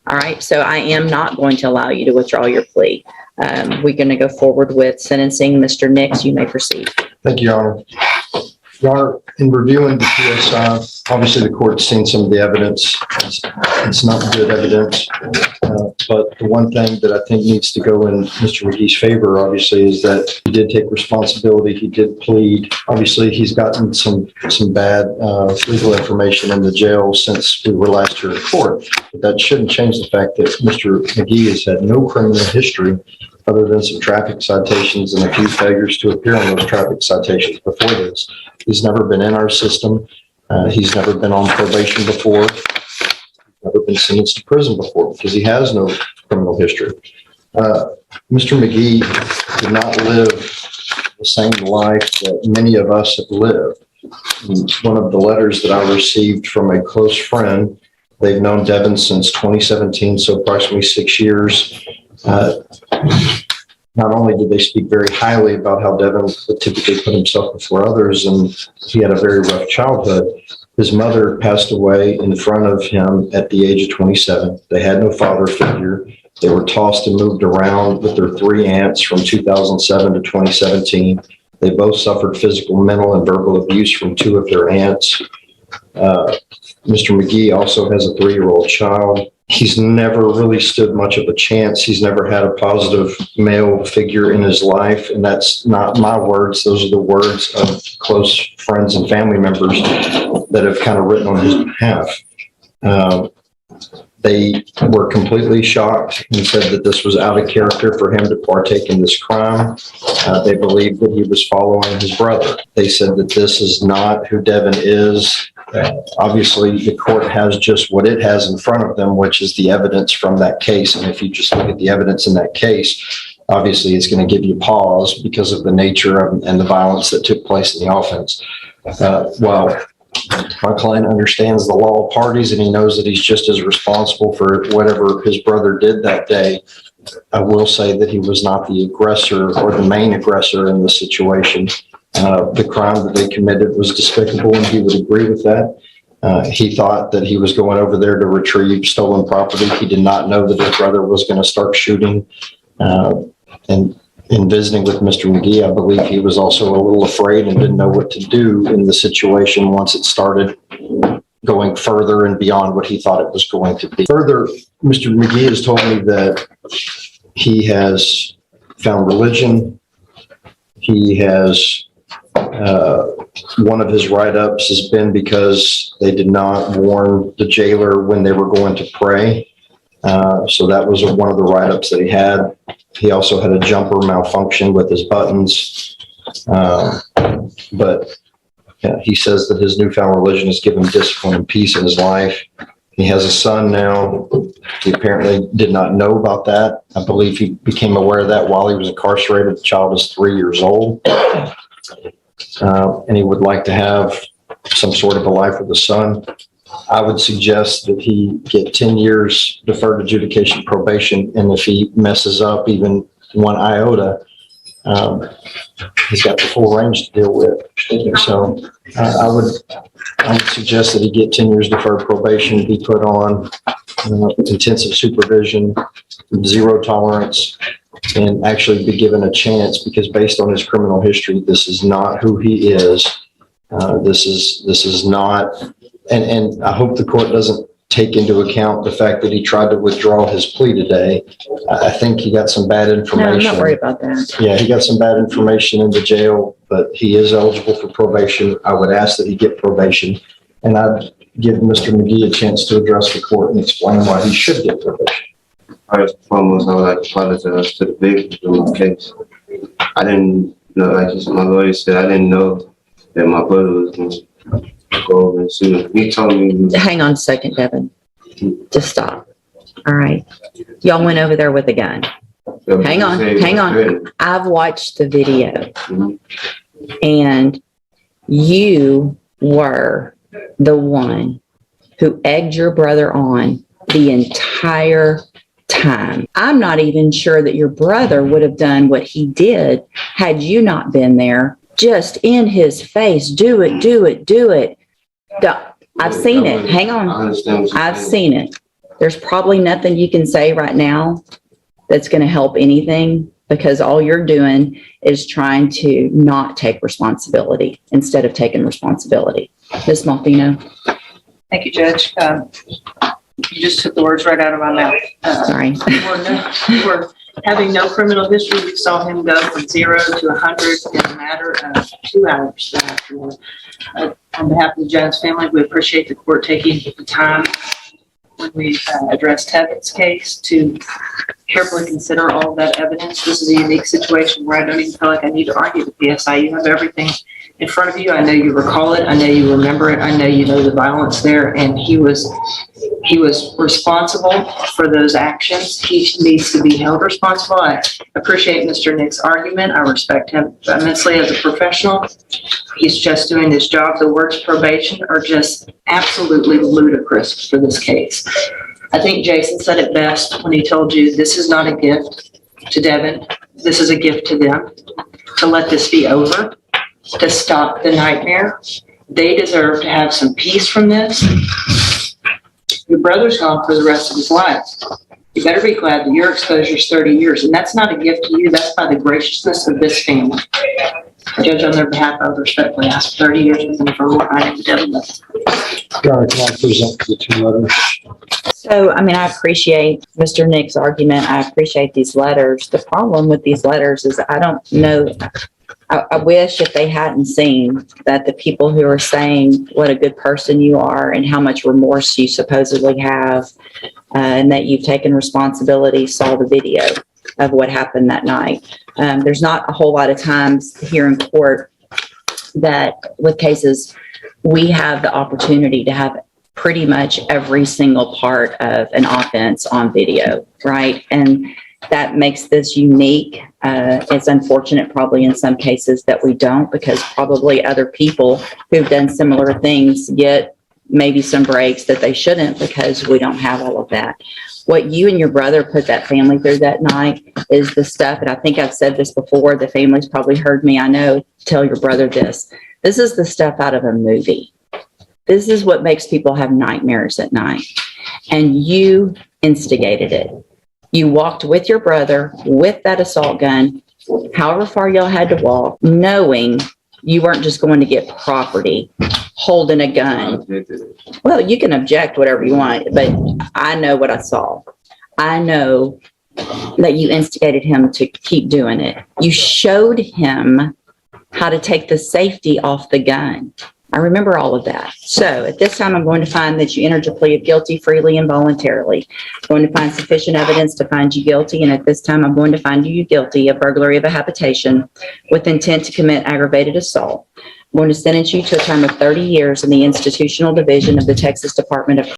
All right, so I am not going to allow you to withdraw your plea. We're going to go forward with sentencing. Mr. Nix, you may proceed. Thank you, Your Honor. Your Honor, in reviewing the PSI, obviously the court's seen some of the evidence. It's not good evidence, but the one thing that I think needs to go in Mr. McGee's favor, obviously, is that he did take responsibility. He did plead. Obviously, he's gotten some bad legal information in the jail since we were last here in court. But that shouldn't change the fact that Mr. McGee has had no criminal history other than some traffic citations and a few failures to appear on those traffic citations before this. He's never been in our system. He's never been on probation before. He's never been sentenced to prison before because he has no criminal history. Mr. McGee did not live the same life that many of us have lived. One of the letters that I received from a close friend, they've known Devin since 2017, so approximately 6 years. Not only did they speak very highly about how Devin would typically put himself before others, and he had a very rough childhood, his mother passed away in front of him at the age of 27. They had no father figure. They were tossed and moved around with their 3 aunts from 2007 to 2017. They both suffered physical, mental, and verbal abuse from 2 of their aunts. Mr. McGee also has a 3-year-old child. He's never really stood much of a chance. He's never had a positive male figure in his life. And that's not my words. Those are the words of close friends and family members that have kind of written on his behalf. They were completely shocked and said that this was out of character for him to partake in this crime. They believed that he was following his brother. They said that this is not who Devin is. Obviously, the court has just what it has in front of them, which is the evidence from that case. And if you just look at the evidence in that case, obviously it's going to give you pause because of the nature of, and the violence that took place in the offense. While my client understands the law of parties and he knows that he's just as responsible for whatever his brother did that day, I will say that he was not the aggressor or the main aggressor in the situation. The crime that they committed was despicable, and he would agree with that. He thought that he was going over there to retrieve stolen property. He did not know that his brother was going to start shooting. And in visiting with Mr. McGee, I believe he was also a little afraid and didn't know what to do in the situation once it started going further and beyond what he thought it was going to be. Further, Mr. McGee has told me that he has found religion. He has one of his write-ups has been because they did not warn the jailer when they were going to pray. So that was one of the write-ups that he had. He also had a jumper malfunction with his buttons. But he says that his newfound religion has given him discipline and peace in his life. He has a son now. He apparently did not know about that. I believe he became aware of that while he was incarcerated. The child is 3 years old. And he would like to have some sort of a life with a son. I would suggest that he get 10 years deferred adjudication probation, and if he messes up even 1 iota, he's got the full range to deal with. So I would suggest that he get 10 years deferred probation, be put on intensive supervision, 0 tolerance, and actually be given a chance, because based on his criminal history, this is not who he is. This is not, and I hope the court doesn't take into account the fact that he tried to withdraw his plea today. I think he got some bad information. No, I'm not worried about that. Yeah, he got some bad information in the jail, but he is eligible for probation. I would ask that he get probation, and I'd give Mr. McGee a chance to address the court and explain why he should get probation. First and foremost, I would like to apologize to the victim in my case. I didn't know, like my lawyer said, I didn't know that my brother was going to go over and sue him. He told me. Hang on a second, Devin. Just stop. All right. Y'all went over there with a gun. Hang on. I've watched the video, and you were the one who egged your brother on the entire time. I'm not even sure that your brother would have done what he did had you not been there, just in his face. Do it, do it, do it. I've seen it. Hang on. I've seen it. There's probably nothing you can say right now that's going to help anything, because all you're doing is trying to not take responsibility instead of taking responsibility. Ms. Malfino? Thank you, Judge. You just took the words right out of my mouth. Sorry. We're having no criminal history. We saw him go from 0 to 100 in a matter of 2 hours that afternoon. On behalf of the Jones family, we appreciate the court taking the time when we addressed Tevin's case to carefully consider all of that evidence. This is a unique situation where I don't even feel like I need to argue the PSI. You have everything in front of you. I know you recall it. I know you remember it. I know you know the violence there, and he was responsible for those actions. He needs to be held responsible. I appreciate Mr. Nick's argument. I respect him immensely as a professional. He's just doing his job. The words probation are just absolutely ludicrous for this case. I think Jason said it best when he told you this is not a gift to Devin. This is a gift to them, to let this be over, to stop the nightmare. They deserve to have some peace from this. Your brother's gone for the rest of his life. You better be glad that your exposure is 30 years, and that's not a gift to you. That's by the graciousness of this family. Judge, on their behalf, I would respectfully ask 30 years with them for what I have done. Can I present the 2 letters? So, I appreciate Mr. Nick's argument. I appreciate these letters. The problem with these letters is I don't know. I wish if they hadn't seen that the people who are saying what a good person you are and how much remorse you supposedly have, and that you've taken responsibility, saw the video of what happened that night. There's not a whole lot of times here in court that with cases, we have the opportunity to have pretty much every single part of an offense on video, right? And that makes this unique. It's unfortunate probably in some cases that we don't, because probably other people who've done similar things get maybe some breaks that they shouldn't, because we don't have all of that. What you and your brother put that family through that night is the stuff, and I think I've said this before, the family's probably heard me, I know, tell your brother this. This is the stuff out of a movie. This is what makes people have nightmares at night. And you instigated it. You walked with your brother with that assault gun, however far y'all had to walk, knowing you weren't just going to get property holding a gun. Well, you can object whatever you want, but I know what I saw. I know that you instigated him to keep doing it. You showed him how to take the safety off the gun. I remember all of that. So at this time, I'm going to find that you entered your plea of guilty freely and voluntarily. I'm going to find sufficient evidence to find you guilty. And at this time, I'm going to find you guilty of burglary of a habitation with intent to commit aggravated assault. I'm going to sentence you to a term of 30 years in the institutional division of the Texas Department of